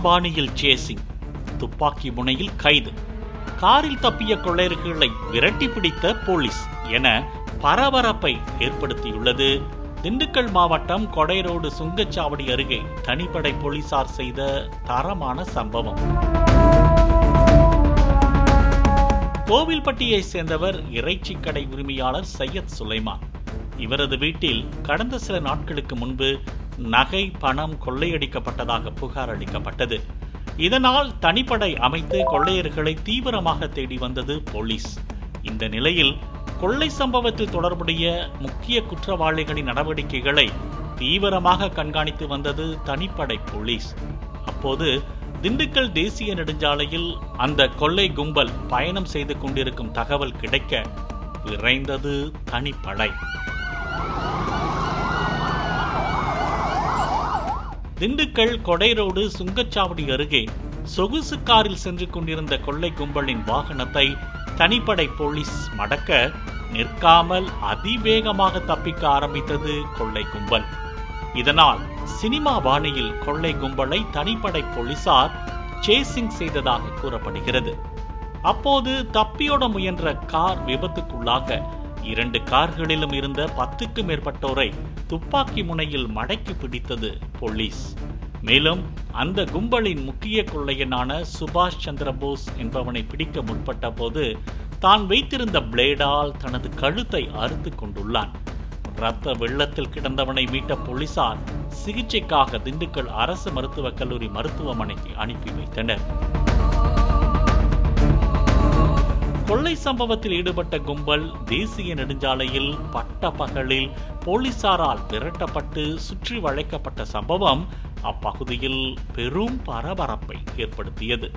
பாணியில் சேசிங், துப்பாக்கி முனையில் கைது, காரில் தப்பிய கொள்ளையர்களை விரட்டி பிடித்த போலீஸ் என பரபரப்பை ஏற்படுத்தியுள்ளது திண்டுக்கல் மாவட்டம் கொடைரோடு சுங்கச்சாவடி அருகே தனிப்படை போலீசார் செய்த தரமான சம்பவம். கோவில்பட்டியை சேர்ந்தவர் இறைச்சி கடை உரிமையாளர் சையத் சுலைமான். இவரது வீட்டில் கடந்த சில நாட்களுக்கு முன்பு நகை, பணம் கொள்ளையடிக்கப்பட்டதாக புகார் அளிக்கப்பட்டது. இதனால் தனிப்படை அமைத்து கொள்ளையர்களை தீவிரமாக தேடி வந்தது போலீஸ். இந்த நிலையில் கொள்ளை சம்பவத்தில் தொடர்புடைய முக்கிய குற்றவாளிகளின் நடவடிக்கைகளை தீவிரமாக கண்காணித்து வந்தது தனிப்படை போலீஸ். அப்போது திண்டுக்கல் தேசிய நெடுஞ்சாலையில் அந்த கொள்ளை கும்பல் பயணம் செய்து கொண்டிருக்கும் தகவல் கிடைக்க விரைந்தது தனிப்படை. திண்டுக்கல் கொடைரோடு சுங்கச்சாவடி அருகே சொகுசு காரில் சென்று கொண்டிருந்த கொள்ளை கும்பலின் வாகனத்தை தனிப்படை போலீஸ் மடக்க நிற்காமல் அதிவேகமாக தப்பிக்க ஆரம்பித்தது கொள்ளை கும்பல். இதனால் சினிமா பாணியில் கொள்ளை கும்பலை தனிப்படை போலீசார் சேசிங் செய்ததாக கூறப்படுகிறது. அப்போது தப்பியோட முயன்ற கார் விபத்துக்குள்ளாக 2 கார்களிலும் இருந்த 10க்கும் மேற்பட்டோரை துப்பாக்கி முனையில் மடக்கி பிடித்தது போலீஸ். மேலும் அந்த கும்பலின் முக்கிய கொள்ளையனான சுபாஷ் சந்திரபோஸ் என்பவனை பிடிக்க முற்பட்ட போது தான் வைத்திருந்த பிளேடால் தனது கழுத்தை அறுத்து கொண்டுள்ளான். இரத்த வெள்ளத்தில் கிடந்தவனை மீட்ட போலீசார் சிகிச்சைக்காக திண்டுக்கல் அரசு மருத்துவக் கல்லூரி மருத்துவமனைக்கு அனுப்பி வைத்தனர். கொள்ளை சம்பவத்தில் ஈடுபட்ட கும்பல் தேசிய நெடுஞ்சாலையில் பட்ட பகலில் போலீசாரால் விரட்டப்பட்டு சுற்றி வளைக்கப்பட்ட சம்பவம் அப்பகுதியில் பெரும் பரபரப்பை ஏற்படுத்தியது.